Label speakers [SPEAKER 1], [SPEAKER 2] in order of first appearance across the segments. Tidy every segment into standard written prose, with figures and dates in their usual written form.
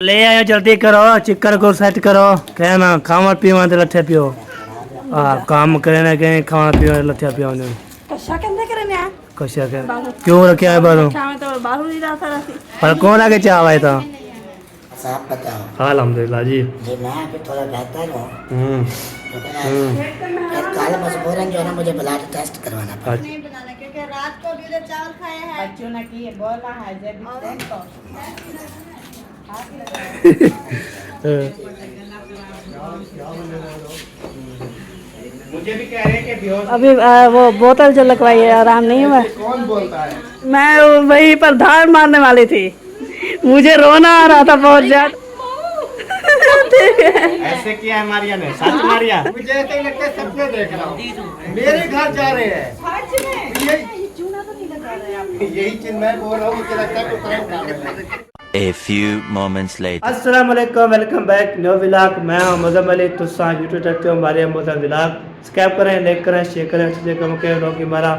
[SPEAKER 1] ले आयो जल्दी करो चिक्कर को सेट करो कहना खावा पीवा ते लठे पियो काम करे ना कहीं खावा पीवा लठे पियो ने
[SPEAKER 2] कशा कहते करे ने
[SPEAKER 1] कशा के क्यों रखा है बारू
[SPEAKER 2] शाम तो बाहर ही रहता रहती
[SPEAKER 1] पर कौन आके चाह आया था
[SPEAKER 3] साहब बताओ।
[SPEAKER 1] अल्हम्दुलिल्लाह जी
[SPEAKER 3] जी मैं अभी थोड़ा बेहतर हूँ। कल मजबूरन जो है ना मुझे ब्लड टेस्ट करवाना पड़ा।
[SPEAKER 2] नहीं बनाना क्योंकि रात को भी उधर चावल खाए हैं बच्चों ने की बोला है जब देखो
[SPEAKER 1] मुझे भी कह रहे हैं कि
[SPEAKER 2] अभी वो बोतल जो लगवाई है आराम नहीं हुआ।
[SPEAKER 1] कौन बोलता है
[SPEAKER 2] मैं वही पर धार मारने वाली थी, मुझे रोना आ रहा था बहुत ज्यादा।
[SPEAKER 1] ऐसे किया है मारिया ने सच मारिया मुझे ऐसे ही लगता है सबसे देख रहा हूँ मेरे घर जा रहे हैं यही चीज मैं बोल रहा हूँ मुझे लगता है
[SPEAKER 4] A few moments later.
[SPEAKER 1] अस्सलाम वालेकुम वेलकम बैक न्यू व्लॉग। मैं हूं मुज़म्मिल अली तुसा यूट्यूब देखते हो हमारे मुज़म्मिल व्लॉग सब्सक्राइब करें लाइक करें शेयर करें अच्छे कम के लोग हमारा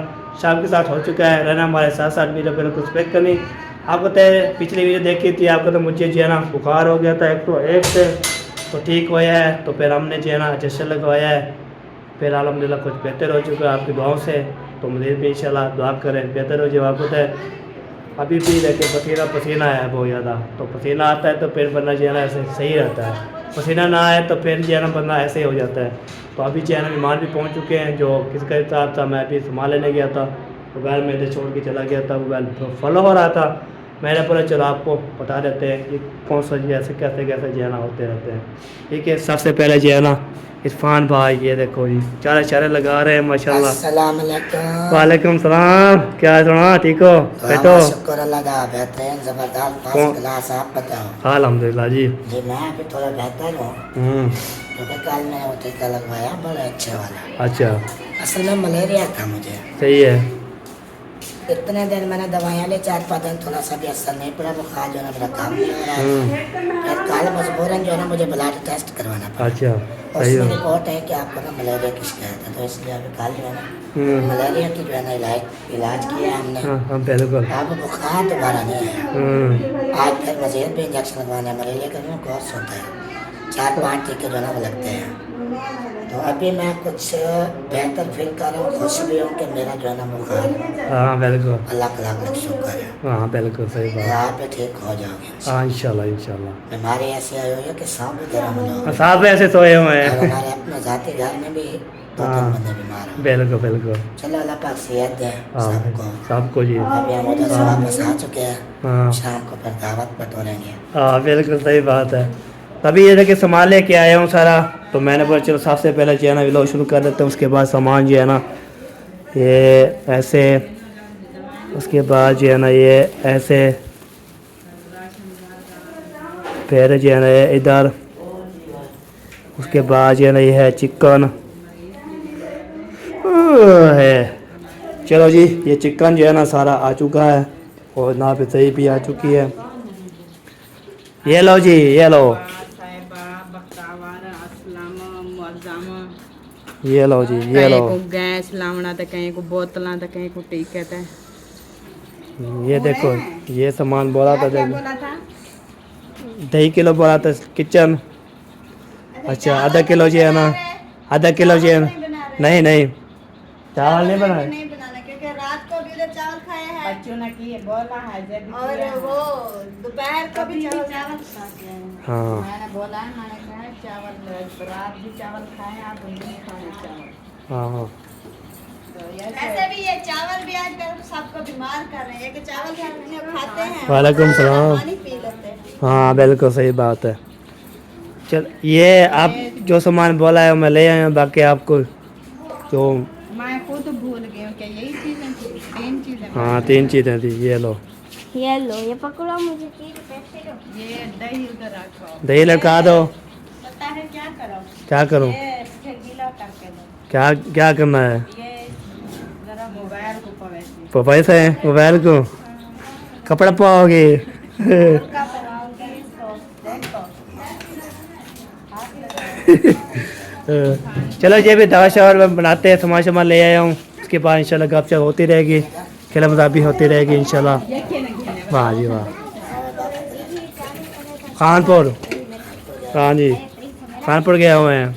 [SPEAKER 1] शाम के साथ हो चुका है रहना हमारे साथ साथ वीडियो पर कुछ पैक करनी आपको तो पिछली वीडियो देखी थी आपको तो मुझे जो है ना बुखार हो गया था 101 से तो ठीक हुआ है तो फिर हमने जो है ना इंजेक्शन लगवाया है फिर अल्हम्दुलिल्लाह कुछ बेहतर हो चुका है आपकी दुआओं से तो मुझे भी इंशाल्लाह दुआ करें बेहतर हो जाए आपको तो अभी भी लेके पसीना आया है बहुत ज़्यादा तो पसीना आता है तो फिर बंदा जो है ना ऐसे सही रहता है पसीना ना आए तो फिर जो है ना बंदा ऐसे ही हो जाता है तो अभी जो है ना मेहमान भी पहुंच चुके हैं जो किसका साथ था मैं अभी सामान लेने गया था मोबाइल में छोड़ के चला गया था मोबाइल फॉलो हो रहा था मैंने बोला चलो आपको बता देते हैं कि कौन सा जैसे कैसे कैसे जो है ना होते रहते हैं ठीक है। सबसे पहले जो है ना इरफान भाई ये देखो जी चारे चारे लगा रहे हैं माशाल्लाह।
[SPEAKER 3] अस्सलाम वालेकुम।
[SPEAKER 1] वालेकुम सलाम क्या सुना ठीक हो बैठो
[SPEAKER 3] शुक्र अल्लाह का बेहतरीन जबरदस्त फर्स्ट क्लास आप बताओ।
[SPEAKER 1] अल्हम्दुलिल्लाह जी
[SPEAKER 3] जी मैं अभी थोड़ा बेहतर हूँ क्योंकि कल मैंने वो टीका लगवाया बड़ा अच्छा वाला।
[SPEAKER 1] अच्छा
[SPEAKER 3] असल में मलेरिया था मुझे
[SPEAKER 1] सही है
[SPEAKER 3] इतने दिन मैंने दवाइयाँ ली 4-5 दिन थोड़ा सा भी असर नहीं पड़ा बुखार जो है ना मेरा काम नहीं हो रहा है फिर कल मजबूरन जो है ना मुझे ब्लड टेस्ट करवाना पड़ा।
[SPEAKER 1] अच्छा सही
[SPEAKER 3] उसमें
[SPEAKER 1] है
[SPEAKER 3] रिपोर्ट है कि आपको ना मलेरिया की शिकायत है तो इसलिए अभी कल जो है ना मलेरिया की जो है ना इलाज किया हमने।
[SPEAKER 1] हाँ बिल्कुल
[SPEAKER 3] अब बुखार दोबारा नहीं है। आज फिर मजीद भी इंजेक्शन लगवाना है मलेरिया का जो कोर्स होता है 4-5 टीके जो है ना वो लगते हैं तो अभी मैं कुछ बेहतर फील कर रहा हूँ खुश भी हूँ कि मेरा जो है ना बुखार
[SPEAKER 1] हाँ बिल्कुल
[SPEAKER 3] अल्लाह का लाख लाख शुक्र है।
[SPEAKER 1] हाँ बिल्कुल सही बात
[SPEAKER 3] आप भी ठीक हो जाओगे
[SPEAKER 1] हाँ इंशाल्लाह इंशाल्लाह
[SPEAKER 3] बीमारी ऐसी आई हुई है कि सांप भी गर्म हो जाओगे
[SPEAKER 1] साहब ऐसे सोए हुए हैं
[SPEAKER 3] हमारे अपने जाति घर में भी 2-3 बंदे बीमार हैं।
[SPEAKER 1] बिल्कुल बिल्कुल
[SPEAKER 3] चलो अल्लाह पाक सेहत दे
[SPEAKER 1] हाँ
[SPEAKER 3] सबको।
[SPEAKER 1] सबको जी
[SPEAKER 3] अभी हम उधर से वापस आ चुके हैं
[SPEAKER 1] हाँ
[SPEAKER 3] शाम को फिर दावत बटोरेंगे।
[SPEAKER 1] हाँ बिल्कुल सही बात है तभी ये देखिए सामान लेके आया हूँ सारा तो मैंने बोला चलो सबसे पहले जो है ना व्लॉग शुरू कर देते हैं उसके बाद सामान जो है ना ये ऐसे उसके बाद जो है ना ये ऐसे फिर जो है ना ये इधर उसके बाद जो है ना ये है चिकन है। चलो जी ये चिकन जो है ना सारा आ चुका है और ना पे सही भी आ चुकी है ये लो जी ये लो ये लो जी ये लो
[SPEAKER 2] को गैस लावना तो कहीं को बोतला तो कहीं को टीके थे
[SPEAKER 1] ये देखो ये सामान बोला था देखो
[SPEAKER 2] बोला था
[SPEAKER 1] 2.5 किलो बोला था किचन अच्छा आधा किलो जी है ना आधा किलो जी है ना नहीं नहीं चावल नहीं बनाए
[SPEAKER 2] नहीं बनाना क्योंकि रात को भी उधर चावल खाए हैं बच्चों ने की बोला है जब और वो दोपहर को भी चावल खाए
[SPEAKER 1] हाँ
[SPEAKER 2] मैंने बोला है मैंने कहा चावल रात भी चावल खाए आप नहीं खाए चावल
[SPEAKER 1] हाँ हाँ
[SPEAKER 2] वैसे भी ये चावल भी आजकल सबको बीमार कर रहे हैं एक चावल खाते हैं
[SPEAKER 1] वालेकुम सलाम
[SPEAKER 2] पानी पी लेते हैं।
[SPEAKER 1] हाँ बिल्कुल सही बात है चल ये आप जो सामान बोला है मैं ले आया हूँ बाकी आपको जो
[SPEAKER 2] मैं खुद भूल गई हूँ कि यही चीज़ें थी 3 चीज़ें
[SPEAKER 1] हाँ 3 चीज़ें थी ये लो
[SPEAKER 5] ये लो ये पकड़ो मुझे पैसे दो
[SPEAKER 2] ये दही उधर रखो
[SPEAKER 1] दही लड़का दो
[SPEAKER 2] पता है क्या करो
[SPEAKER 1] क्या करूँ
[SPEAKER 2] ये फिर गीला करके दो
[SPEAKER 1] क्या क्या करना है
[SPEAKER 2] ये जरा मोबाइल को पवेसी
[SPEAKER 1] पपाई से मोबाइल को कपड़ा पाओगे
[SPEAKER 2] हल्का बनाओगे तो देखो
[SPEAKER 1] चलो ये भी दवा शवर बनाते हैं सामान सामान ले आया हूँ उसके बाद इंशाल्लाह गपशप होती रहेगी खिला मजाक भी होती रहेगी इंशाल्लाह। वाह जी वाह कानपुर। हाँ जी, कानपुर गए हुए हैं।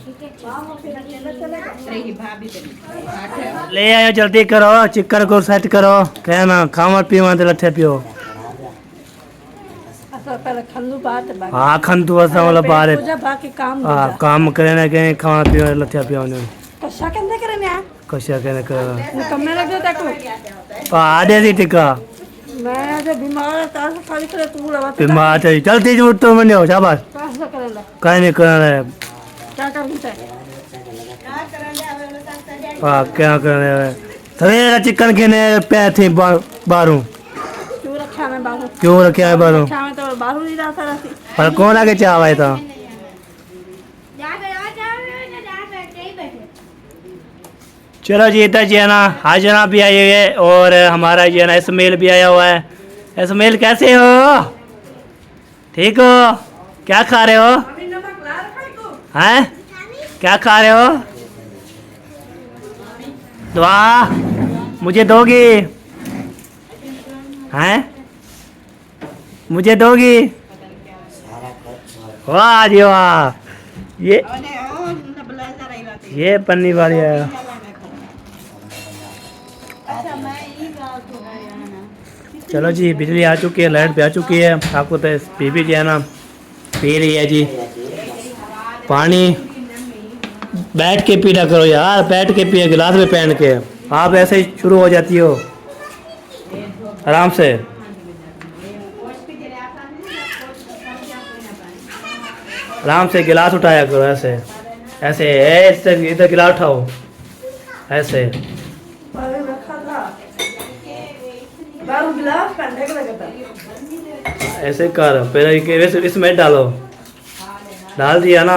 [SPEAKER 1] ले आयो जल्दी करो, चिकन को सेट करो, कहना खावा पीवा तो लठे पियो। हाँ खंतु असा वाला बारे हाँ काम करे ना कहीं खावा पीवा लठे पियो ने कशा कहने कर आधे दी टिका बीमार थे जल्दी उठ तो मैंने हो शाबाश कहीं नहीं करना है हाँ क्या करने सवेरे चिकन के ने पैर थे बारू क्यों रखे है बारू पर कौन आके चाह आया था चलो जी इधर जी है ना हाजना भी आई हुई है और हमारा जी है ना इसमेल भी आया हुआ है। इसमेल कैसे हो ठीक हो क्या खा रहे हो हैं क्या खा रहे हो दुआ मुझे दोगी हैं मुझे दोगी वाह जी वाह ये पन्नी वाली है। चलो जी बिजली आ चुकी है लाइट भी आ चुकी है आपको तो पी जो है ना पी रही है जी पानी बैठ के पीना करो यार बैठ के पिए गिलास में पहन के आप ऐसे ही शुरू हो जाती हो आराम से आराम से गिलास उठाया करो ऐसे ऐसे ऐसे इधर गिलास उठाओ ऐसे ऐसे कर फिर इसमें डालो डाल दिया ना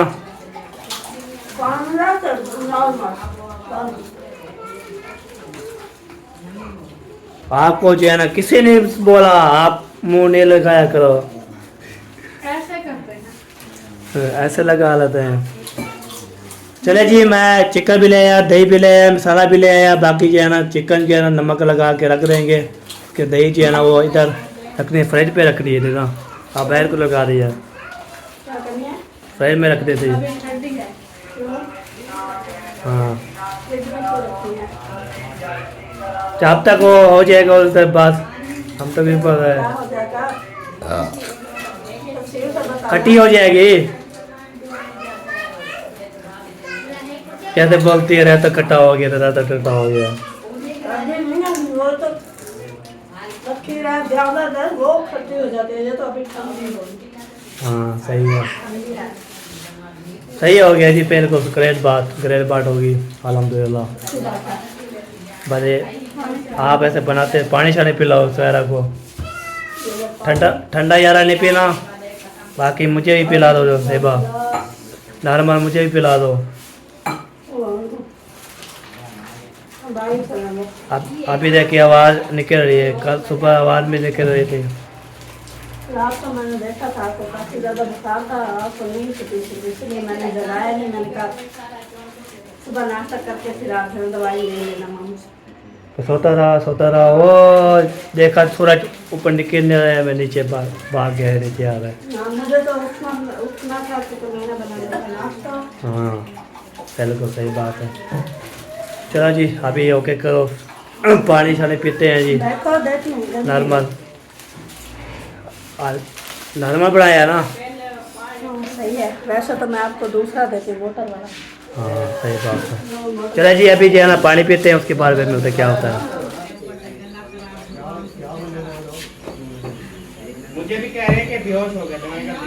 [SPEAKER 1] आपको जो है ना किसी ने बोला आप मुंह नहीं लगाया करो
[SPEAKER 2] ऐसे करते हैं
[SPEAKER 1] ऐसे लगा लेते हैं। चले जी मैं चिकन भी ले आया दही भी ले आया मसाला भी ले आया बाकी जो है ना चिकन जो है ना नमक लगा के रख देंगे कि दही जो है ना वो इधर रखनी फ्रिज पे रखनी है देखा आप बाहर को लगा दिया फ्रिज में रख देते हाँ जब तक वो हो जाएगा उसके बाद हम तो भी पता है खट्टी हो जाएगी कैसे बोलती है रहता खट्टा हो गया रहता खट्टा हो गया हाँ सही है सही हो गया जी पहले को ग्रेट बात होगी अल्हम्दुलिल्लाह बड़े आप ऐसे बनाते पानी शानी पिलाओ सवेरा को ठंडा यारा नहीं पीना बाकी मुझे भी पिला दो जो सेबा नॉर्मल मुझे भी पिला दो अभी देखिए आवाज़ निकल रही है कल सुबह आवाज़ में निकल रही थी
[SPEAKER 2] रात को मैंने देखा था आपको काफ़ी ज़्यादा बुखार था आपको नींद थी इसलिए मैंने जगाया नहीं मैंने कहा सुबह नाश्ता करके फिर आप जो दवाई ले लेना मामू
[SPEAKER 1] तो सोता रहा वो देखा सूरज ऊपर निकलने रहा है मैं नीचे भाग गया है नीचे आ रहा है
[SPEAKER 2] मुझे तो उठना था तो मैंने बना दिया नाश्ता
[SPEAKER 1] हाँ पहले तो सही बात है। चलो जी अभी ओके करो पानी शानी पीते हैं जी नॉर्मल बनाया ना
[SPEAKER 2] सही है वैसे तो मैं आपको दूसरा देती बोतल वाला
[SPEAKER 1] हाँ सही बात है। चलो जी अभी जो है ना पानी पीते हैं उसके बाद में होता क्या होता है। मुझे भी कह रहे हैं कि बेहोश हो गए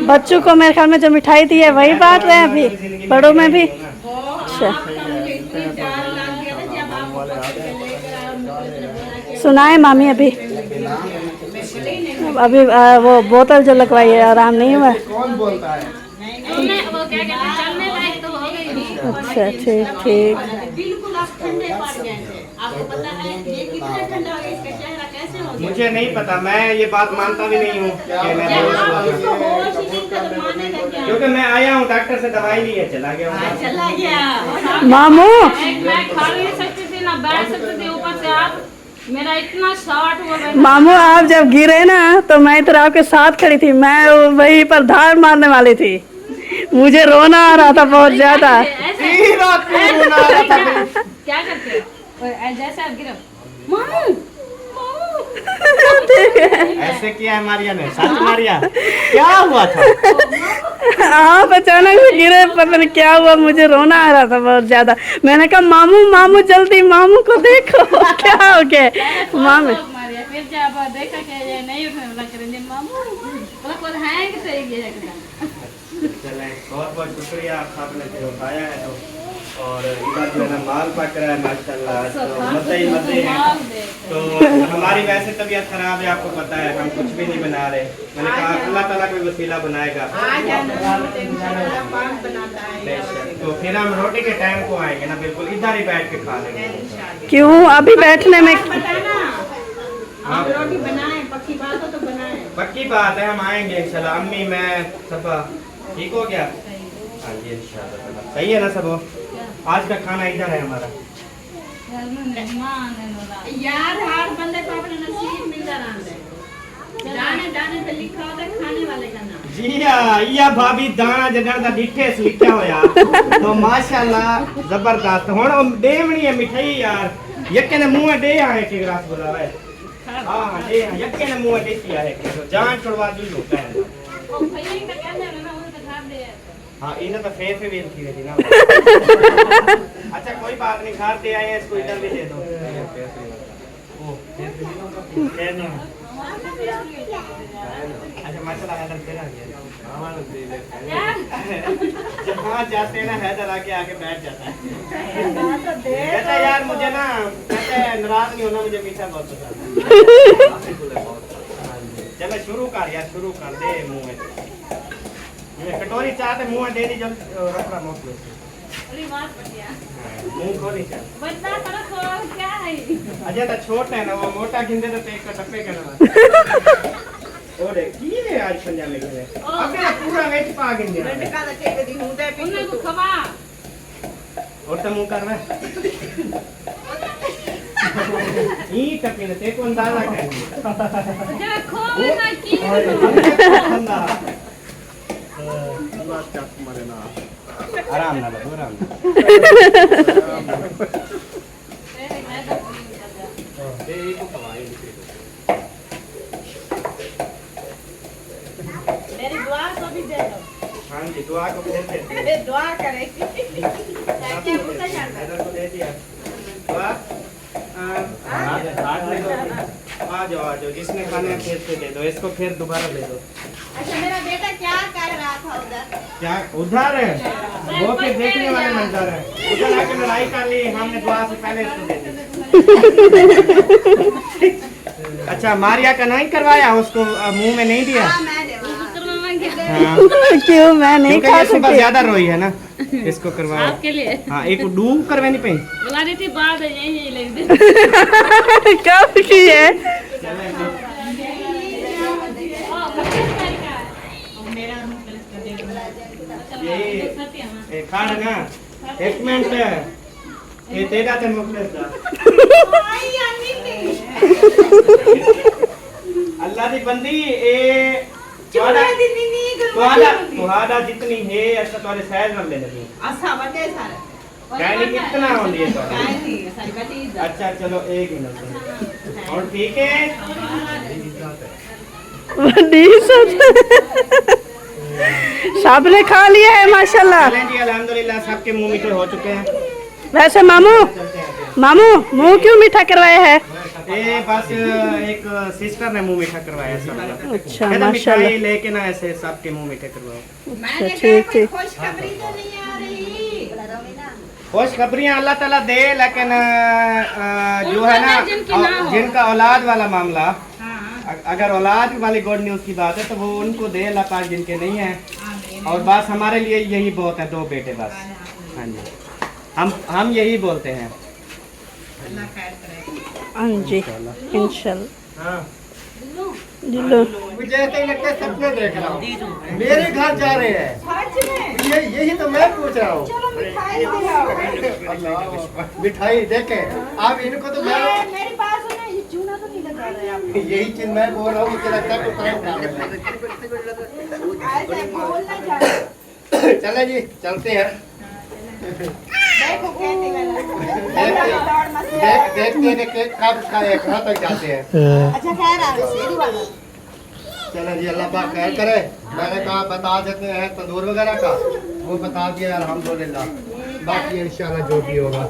[SPEAKER 2] बच्चों को मेरे ख्याल में जो मिठाई दी है वही बांट रहे हैं अभी बड़ों में भी अच्छा सुनाए मामी अभी वो बोतल जो लगवाई है आराम नहीं हुआ अच्छा ठीक
[SPEAKER 1] मुझे नहीं पता मैं ये बात मानता भी नहीं हूँ क्योंकि मैं आया हूँ डॉक्टर से दवाई ली है चला गया
[SPEAKER 2] मामू
[SPEAKER 6] मैं खा नहीं सकती थी ना बैठ सकती थी ऊपर से आप
[SPEAKER 2] मेरा इतना शॉर्ट हो गया।
[SPEAKER 6] मामू आप जब गिरे ना तो मैं इधर आपके साथ खड़ी थी, मैं वहीं पर धार मारने वाली थी, मुझे रोना आ रहा था बहुत ज्यादा।
[SPEAKER 2] क्या करते हो? जैसे आप गिरो मामू
[SPEAKER 1] ऐसे किया है मारिया ने, सच मारिया क्या हुआ था?
[SPEAKER 6] आप अचानक से गिरे, पता नहीं क्या हुआ, मुझे रोना आ रहा था बहुत ज्यादा। मैंने कहा मामू मामू जल्दी मामू को देखो क्या हो गया मामू।
[SPEAKER 2] फिर जब देखा कि ये नहीं उठने वाला करेंगे मामू बोला कोई है कि सही गया एकदम।
[SPEAKER 1] चलें, बहुत बहुत शुक्रिया आपने फिर उठाया है तो। और इधर जो है ना माल पक रहा है माशाल्लाह, तो मजे ही मजे हैं। तो हमारी वैसे तबीयत खराब है, आपको पता है, हम कुछ भी नहीं बना रहे। मैंने कहा अल्लाह ताला कोई वसीला बनाएगा तो फिर हम रोटी के टाइम को आएंगे ना, बिल्कुल इधर ही बैठ के खा लेंगे।
[SPEAKER 6] क्यों अभी बैठने में?
[SPEAKER 2] आप रोटी बनाएं, पक्की बात हो तो बनाएं।
[SPEAKER 1] पक्की बात है, हम आएंगे इंशाल्लाह। अम्मी मैं सब ठीक हो गया? हाँ जी इंशाल्लाह। सही है ना सब? आज का खाना इधर है हमारा।
[SPEAKER 2] यार हर बंदे को अपना नसीब मिलता रहता है, दाने दाने पे लिखा होता है खाने वाले का नाम।
[SPEAKER 1] जी या भाभी दाना जगह दा डिठे से लिखा होया तो माशाल्लाह जबरदस्त। हुण देवणी है मिठाई यार, यक्के ने मुंह दे आए के ग्लास बुलावे। हां दे यक्के ने मुंह दे दिया है तो जान छुड़वा दी लोग है।
[SPEAKER 2] ओ भैया का कहने ना वो तो खा दे।
[SPEAKER 1] हाँ इन्हें तो फेर भी थी ना। अच्छा कोई बात नहीं, खार दे आए हैं, इसको इधर भी दे दो। अच्छा माशाल्लाह हैदर फिर आ गया। जहाँ जाते हैं ना हैदर आके आगे बैठ जाता है। कहता है यार मुझे ना, कहता है नाराज नहीं होना, मुझे मीठा बहुत पसंद है। चलो शुरू कर यार, शुरू कर दे मुँह में कटोरी चाहते मुंह दे दी जब रखना मत लो।
[SPEAKER 2] अरे बात बढ़िया
[SPEAKER 1] मुंह खोली चाह
[SPEAKER 2] बच्चा तरह को क्या है।
[SPEAKER 1] अजय तो छोटा है ना, वो मोटा गिंदे तो पेट का टप्पे करना। ओरे की है आज संजा में गए अबे पूरा वेच पा गिंदे लड़का का टेक दी हूं दे
[SPEAKER 2] उन्हें को खवा
[SPEAKER 1] और तो मुंह कर रहा ई टप्पे ने ते को अंदाजा कर
[SPEAKER 2] जरा खोले ना की
[SPEAKER 1] आराम ना लो, आराम ना।
[SPEAKER 2] मेरी दुआ को भी दे दो।
[SPEAKER 1] हाँ जी दुआ को भी दे दे।
[SPEAKER 2] दुआ करेगी। क्या गुस्सा जाता है?
[SPEAKER 1] को दे दिया। दुआ आ जाओ जिसने खाने फिर से दे दो, इसको फिर दोबारा दे दो।
[SPEAKER 2] अच्छा मेरा बेटा क्या कर रहा था उधर?
[SPEAKER 1] क्या उधर है? वो फिर देखने वाले मंजर है। उधर आके लड़ाई कर ली, हमने दुआ से पहले इसको दे दी। अच्छा मारिया का नहीं करवाया, उसको मुंह में नहीं दिया?
[SPEAKER 2] हाँ।
[SPEAKER 6] क्यों मैं नहीं खा
[SPEAKER 1] सुबह ज्यादा रोई है ना, इसको करवाया
[SPEAKER 2] आपके लिए।
[SPEAKER 1] हाँ एक डूब करवानी पई
[SPEAKER 2] बुला रही थी बाद यही लग दे।
[SPEAKER 6] कब की है?
[SPEAKER 1] ये खाड़ ना एक मिनट ये तेरा ते मुखलेस दा अल्लाह दी बंदी ए तुम्हारा जितनी है ऐसा तुम्हारे साइज में ले लेंगे।
[SPEAKER 2] अच्छा बटे सारे
[SPEAKER 1] कहने कितना होती है तो
[SPEAKER 2] सारी बटी
[SPEAKER 1] अच्छा चलो एक मिनट और ठीक है
[SPEAKER 6] सबने खा लिया है माशाल्लाह।
[SPEAKER 1] चलें जी अल्हम्दुलिल्लाह सबके मुंह मीठे हो चुके हैं।
[SPEAKER 6] वैसे मामू मुंह क्यों मीठा करवाया है?
[SPEAKER 1] ये बस एक सिस्टर ने मुंह मीठा करवाया सब।
[SPEAKER 6] अच्छा
[SPEAKER 1] कहता
[SPEAKER 6] माशाल्लाह।
[SPEAKER 1] मिठाई लेके ना ऐसे सबके मुंह मीठे करवाओ।
[SPEAKER 6] अच्छा ठीक ठीक।
[SPEAKER 2] खुशखबरी तो नहीं आ रही।
[SPEAKER 1] खुशखबरियाँ अल्लाह ताला दे, लेकिन जो है ना जिनका औलाद वाला मामला, अगर औलाद वाली गुड न्यूज़ की बात है तो वो उनको दे अल्लाह पाक, जिनके नहीं है। और बस हमारे लिए यही बहुत है, 2 बेटे बस। हाँ जी हम यही बोलते हैं।
[SPEAKER 6] हाँ जी इंशाल्लाह।
[SPEAKER 1] हाँ
[SPEAKER 6] जिलो
[SPEAKER 7] मुझे ऐसा ही लगता है सपने देख रहा हूँ, मेरे घर जा रहे हैं। यही तो मैं पूछ रहा हूँ। मिठाई देखे आप इनको तो मैं
[SPEAKER 2] मेरे पास नहीं
[SPEAKER 7] यही चीज मैं बोल रहा हूँ, मुझे लगता है कुछ चले जी, चलते हैं। देखते कब कहाँ तक जाते हैं। चलो जी, अल्लाह पाक खैर करे। मैंने कहा बता देते हैं तंदूर वगैरह का, वो बता दिया अल्हम्दुलिल्लाह। बाकी इंशाल्लाह जो भी होगा।